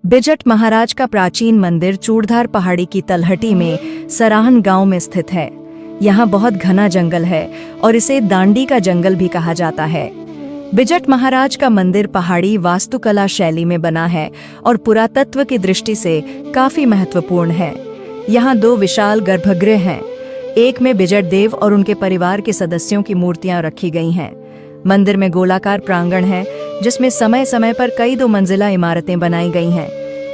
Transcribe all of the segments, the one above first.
Visit महाराज का प्राचीन मंदिर चूड़धार पहाड़ी की तलहटी में सराहन गांव में स्थित है। यहाँ बहुत घना जंगल है और इसे दांडी का जंगल भी कहा जाता है। बिजट महाराज का मंदिर पहाड़ी वास्तुकला शैली में बना है और पुरातत्व की दृष्टि से काफी महत्वपूर्ण है। यहाँ 2 विशाल गर्भगृह हैं। एक में बिजट देव और उनके परिवार के सदस्यों की मूर्तियां रखी गई हैं। मंदिर में गोलाकार प्रांगण है जिसमें समय समय पर कई 2 मंजिला इमारतें बनाई गई हैं।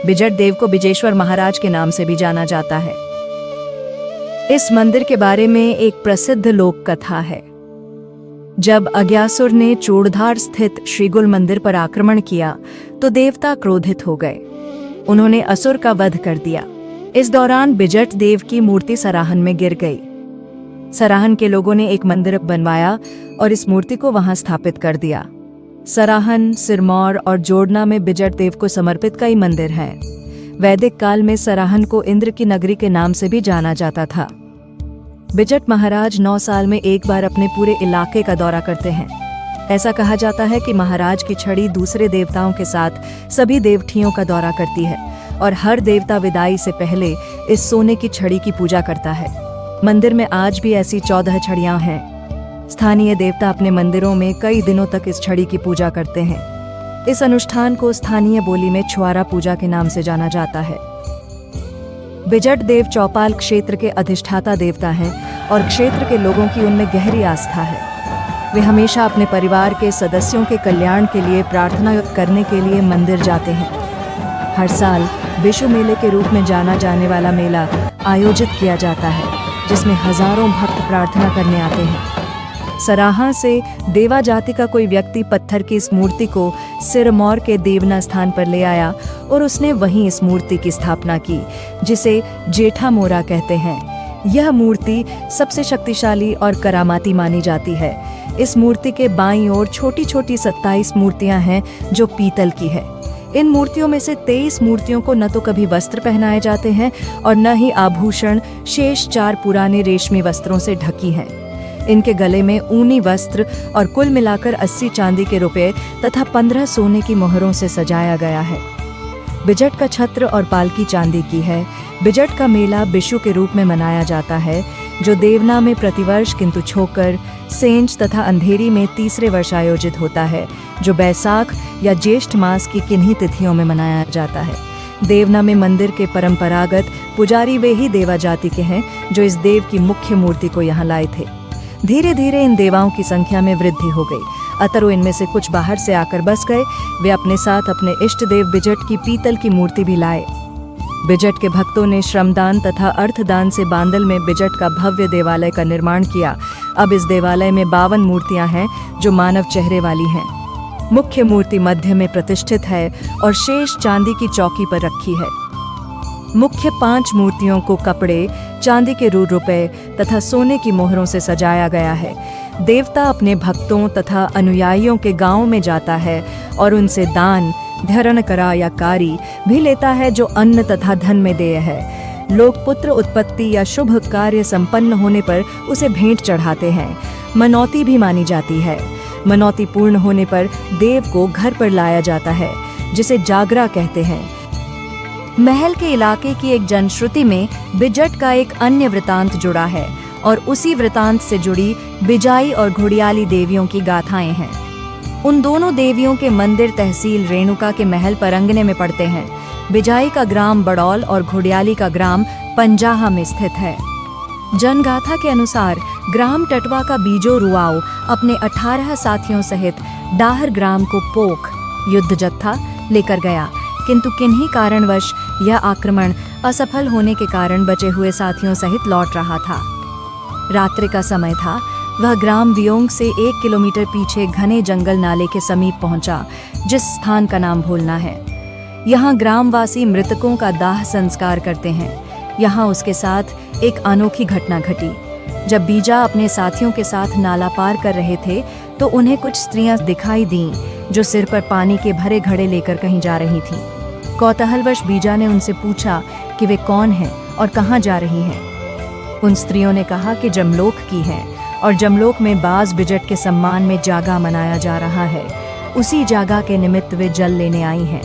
बिजट देव को बिजेश्वर महाराज के नाम से भी जाना जाता है। इस मंदिर के बारे में एक प्रसिद्ध लोक कथा है। जब अज्ञासुर ने चूड़धार स्थित श्रीगुल मंदिर पर आक्रमण किया तो देवता क्रोधित हो गए। उन्होंने असुर का वध कर दिया। इस दौरान बिजट देव की मूर्ति सराहन में गिर गई। सराहन के लोगों ने एक मंदिर बनवाया और इस मूर्ति को वहां स्थापित कर दिया। सराहन, सिरमौर और जोड़ना में बिजट देव को समर्पित कई मंदिर हैं। वैदिक काल में सराहन को इंद्र की नगरी के नाम से भी जाना जाता था। बिजट महाराज 9 साल में एक बार अपने पूरे इलाके का दौरा करते हैं। ऐसा कहा जाता है कि महाराज की छड़ी दूसरे देवताओं के साथ सभी देवठियों का दौरा करती है और हर देवता विदाई से पहले इस सोने की छड़ी की पूजा करता है। मंदिर में आज भी ऐसी 14 छड़ियां हैं। स्थानीय देवता अपने मंदिरों में कई दिनों तक इस छड़ी की पूजा करते हैं। इस अनुष्ठान को स्थानीय बोली में छुआरा पूजा के नाम से जाना जाता है। बिजट देव चौपाल क्षेत्र के अधिष्ठाता देवता हैं और क्षेत्र के लोगों की उनमें गहरी आस्था है। वे हमेशा अपने परिवार के सदस्यों के कल्याण के लिए प्रार्थना करने के लिए मंदिर जाते हैं। हर साल बिशु मेले के रूप में जाना जाने वाला मेला आयोजित किया जाता है जिसमें हजारों भक्त प्रार्थना करने आते हैं। सराहा से देवा जाति का कोई व्यक्ति पत्थर की इस मूर्ति को सिरमौर के देवना स्थान पर ले आया और उसने वहीं इस मूर्ति की स्थापना की जिसे जेठा मोरा कहते हैं। यह मूर्ति सबसे शक्तिशाली और करामाती मानी जाती है। इस मूर्ति के बाईं ओर छोटी छोटी 27 मूर्तियां हैं जो पीतल की है। इन मूर्तियों में से 23 मूर्तियों को न तो कभी वस्त्र पहनाए जाते हैं और न ही आभूषण, शेष 4 पुराने रेशमी वस्त्रों से ढकी हैं। इनके गले में ऊनी वस्त्र और कुल मिलाकर 80 चांदी के रुपए तथा 15 सोने की मोहरों से सजाया गया है। बिजट का छत्र और पालकी चांदी की है। बिजट का मेला बिशु के रूप में मनाया जाता है जो देवना में प्रतिवर्ष किंतु छोकर, सेंज तथा अंधेरी में तीसरे वर्ष आयोजित होता है जो बैसाख या ज्येष्ठ मास की किन्हीं तिथियों में मनाया जाता है। देवना में मंदिर के परंपरागत पुजारी वे ही देवा जाति के हैं जो इस देव की मुख्य मूर्ति को यहाँ लाए थे। धीरे धीरे इन देवाओं की संख्या में वृद्धि हो गई, अतः इनमें से कुछ बाहर से आकर बस गए। वे अपने साथ अपने इष्ट देव बिजट की पीतल की मूर्ति भी लाए। बिजट के भक्तों ने श्रमदान तथा अर्थदान से बांदल में बिजट का भव्य देवालय का निर्माण किया। अब इस देवालय में 52 मूर्तियां हैं जो मानव चेहरे वाली हैं। मुख्य मूर्ति मध्य में प्रतिष्ठित है और शेष चांदी की चौकी पर रखी है। मुख्य 5 मूर्तियों को कपड़े, चांदी के रुपए तथा सोने की मोहरों से सजाया गया है। देवता अपने भक्तों तथा अनुयायियों के गांव में जाता है और उनसे दान, धरण करा या कारी भी लेता है जो अन्न तथा धन में देय है। लोग पुत्र उत्पत्ति या शुभ कार्य संपन्न होने पर उसे भेंट चढ़ाते हैं। मनौती भी मानी जाती है। मनौती पूर्ण होने पर देव को घर पर लाया जाता है जिसे जागरा कहते हैं। महल के इलाके की एक जनश्रुति में बिजट का एक अन्य वृतांत जुड़ा है और उसी वृतांत से जुड़ी बिजाई और घुड़ियाली देवियों की गाथाएं हैं। उन दोनों देवियों के मंदिर तहसील रेणुका के महल परंगने में पड़ते हैं। बिजाई का ग्राम बड़ौल और घुड़ियाली का ग्राम पंजाहा में स्थित है। जनगाथा के अनुसार ग्राम टटवा का बीजो रुआओ अपने 18 साथियों सहित डाहर ग्राम को पोख युद्ध जत्था लेकर गया, किंतु किन्हीं कारणवश यह आक्रमण असफल होने के कारण बचे हुए साथियों सहित लौट रहा था। रात्रि का समय था। वह ग्राम वियोंग से 1 किलोमीटर पीछे घने जंगल नाले के समीप पहुंचा जिस स्थान का नाम भूलना है। यहाँ ग्रामवासी मृतकों का दाह संस्कार करते हैं। यहाँ उसके साथ एक अनोखी घटना घटी। जब बीजा अपने साथियों के साथ नाला पार कर रहे थे तो उन्हें कुछ स्त्रियां दिखाई दीं जो सिर पर पानी के भरे घड़े लेकर कहीं जा रही थीं। कौतूहलवश बीजा ने उनसे पूछा कि वे कौन हैं और कहाँ जा रही हैं। उन स्त्रियों ने कहा कि जमलोक की हैं और जमलोक में बाज बिजट के सम्मान में जागा मनाया जा रहा है। उसी जागा के निमित्त वे जल लेने आई हैं।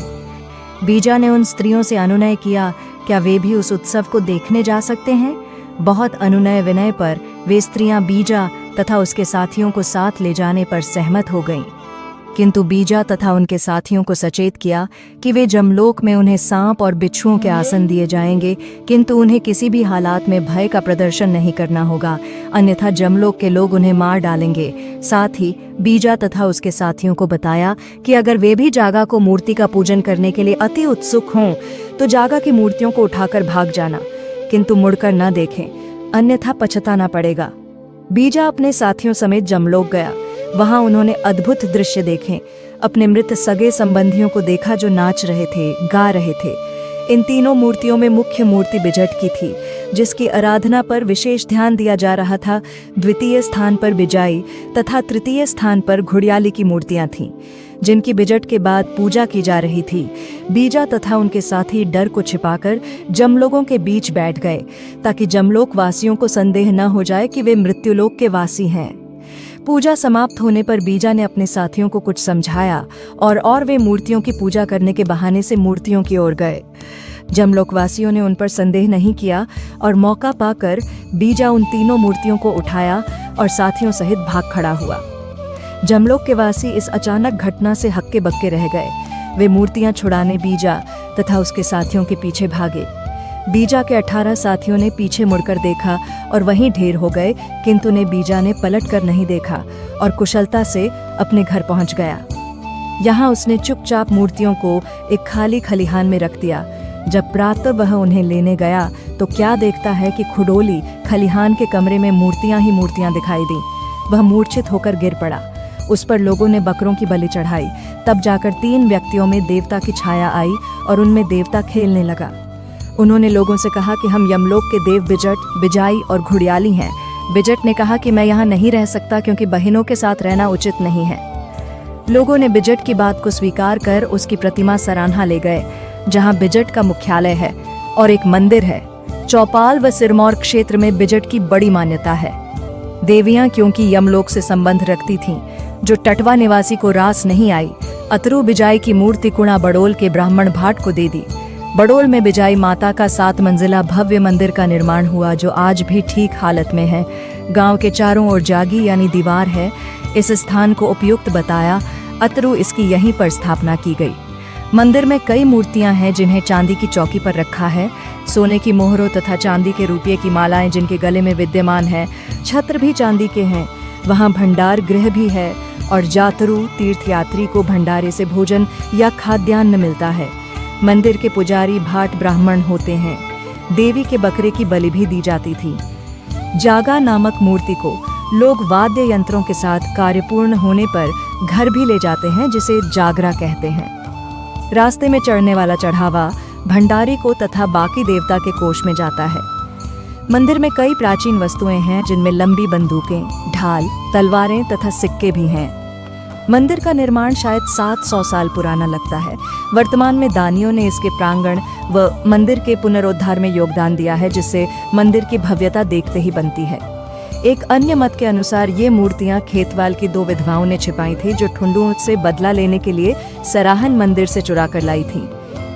बीजा ने उन स्त्रियों से अनुनय किया, क्या वे भी उस उत्सव को देखने जा सकते हैं? बहुत अनुनय विनय पर वे स्त्रियां बीजा तथा उसके साथियों को साथ ले जाने पर सहमत हो गईं। किंतु बीजा तथा उनके साथियों को सचेत किया कि वे जमलोक में उन्हें सांप और बिच्छुओं के आसन दिए जाएंगे, किंतु उन्हें किसी भी हालात में भय का प्रदर्शन नहीं करना होगा, अन्यथा जमलोक के लोग उन्हें मार डालेंगे। साथ ही बीजा तथा उसके साथियों को बताया कि अगर वे भी जागा को मूर्ति का पूजन करने के लिए अति उत्सुक हों तो जागा की मूर्तियों को उठाकर भाग जाना, किंतु मुड़कर न देखें, अन्यथा पछताना पड़ेगा। बीजा अपने साथियों समेत जमलोक गया। वहां उन्होंने अद्भुत दृश्य देखे। अपने मृत सगे संबंधियों को देखा जो नाच रहे थे, गा रहे थे। इन तीनों मूर्तियों में मुख्य मूर्ति बिजट की थी, जिसकी आराधना पर विशेष ध्यान दिया जा रहा था। द्वितीय स्थान पर बिजाई तथा तृतीय स्थान पर घुड़ियाली की मूर्तियां थीं, जिनकी बिजट के बाद पूजा की जा रही थी। बीजा तथा उनके साथी डर को छिपाकर जमलोगों के बीच बैठ गए, ताकि जमलोक वासियों को संदेह न हो जाए कि वे मृत्युलोक के वासी हैं। पूजा समाप्त होने पर बीजा ने अपने साथियों को कुछ समझाया और वे मूर्तियों की पूजा करने के बहाने से मूर्तियों की ओर गए। जमलोकवासियों ने उन पर संदेह नहीं किया और मौका पाकर बीजा उन तीनों मूर्तियों को उठाया और साथियों सहित भाग खड़ा हुआ। जमलोक के वासी इस अचानक घटना से हक्के बक्के रह गए। वे मूर्तियां छुड़ाने बीजा तथा उसके साथियों के पीछे भागे। बीजा के 18 साथियों ने पीछे मुड़कर देखा और वहीं ढेर हो गए, किंतु बीजा ने पलट कर नहीं देखा और कुशलता से अपने घर पहुंच गया। यहाँ उसने चुपचाप मूर्तियों को एक खाली खलिहान में रख दिया। जब प्रातः वह उन्हें लेने गया तो क्या देखता है कि खुडोली खलिहान के कमरे में मूर्तियां ही मूर्तियां दिखाई दी। वह मूर्छित होकर गिर पड़ा। उस पर लोगों ने बकरों की बलि चढ़ाई। तब जाकर 3 व्यक्तियों में देवता की छाया आई और उनमें देवता खेलने लगा। उन्होंने लोगों से कहा कि हम यमलोक के देव बिजट, बिजाई और घुड़ियाली हैं। बिजट ने कहा कि मैं यहाँ नहीं रह सकता क्योंकि बहनों के साथ रहना उचित नहीं है। लोगों ने बिजट की बात को स्वीकार कर उसकी प्रतिमा सरान्हा ले गए, जहाँ बिजट का मुख्यालय है और एक मंदिर है। चौपाल व सिरमौर क्षेत्र में बिजट की बड़ी मान्यता है। देवियां क्योंकि यमलोक से संबंध रखती थीं, जो टटवा निवासी को रास नहीं आई, अतरु बिजाई की मूर्ति कुणा बड़ोल के ब्राह्मण भाट को दे दी। बड़ोल में बिजाई माता का 7 मंजिला भव्य मंदिर का निर्माण हुआ, जो आज भी ठीक हालत में है। गांव के चारों ओर जागी यानी दीवार है। इस स्थान को उपयुक्त बताया अतरु इसकी यहीं पर स्थापना की गई। मंदिर में कई मूर्तियां हैं जिन्हें चांदी की चौकी पर रखा है। सोने की मोहरों तथा चांदी के रुपये की मालाएं जिनके गले में विद्यमान है। छत्र भी चांदी के हैं। वहां भंडार गृह भी है और जातरु तीर्थयात्री को भंडारे से भोजन या खाद्यान्न मिलता है। मंदिर के पुजारी भाट ब्राह्मण होते हैं। देवी के बकरे की बलि भी दी जाती थी। जागा नामक मूर्ति को लोग वाद्य यंत्रों के साथ कार्य पूर्ण होने पर घर भी ले जाते हैं, जिसे जागरा कहते हैं। रास्ते में चढ़ने वाला चढ़ावा भंडारी को तथा बाकी देवता के कोष में जाता है। मंदिर में कई प्राचीन वस्तुएं हैं, जिनमें लंबी बंदूकें, ढाल, तलवारें तथा सिक्के भी हैं। मंदिर का निर्माण शायद 700 साल पुराना लगता है। वर्तमान में दानियों ने इसके प्रांगण व मंदिर के पुनरुद्धार में योगदान दिया है, जिससे मंदिर की भव्यता देखते ही बनती है। एक अन्य मत के अनुसार ये मूर्तियां खेतवाल की 2 विधवाओं ने छिपाई थी, जो ठुंडुओं से बदला लेने के लिए सराहन मंदिर से चुरा कर लाई थी।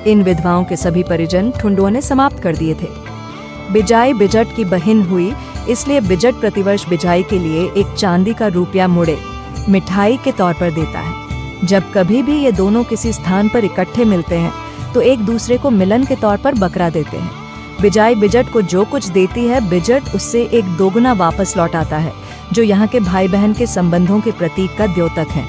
इन विधवाओं के सभी परिजन ठुंडुओं ने समाप्त कर दिए थे। बिजाई बिजट की बहन हुई, इसलिए बिजट प्रतिवर्ष बिजाई के लिए एक चांदी का रुपया मुड़े मिठाई के तौर पर देता है। जब कभी भी ये दोनों किसी स्थान पर इकट्ठे मिलते हैं तो एक दूसरे को मिलन के तौर पर बकरा देते हैं। बिजाई बिजट को जो कुछ देती है, बिजट उससे एक दोगुना वापस लौटाता है, जो यहाँ के भाई बहन के संबंधों के प्रतीक का द्योतक है।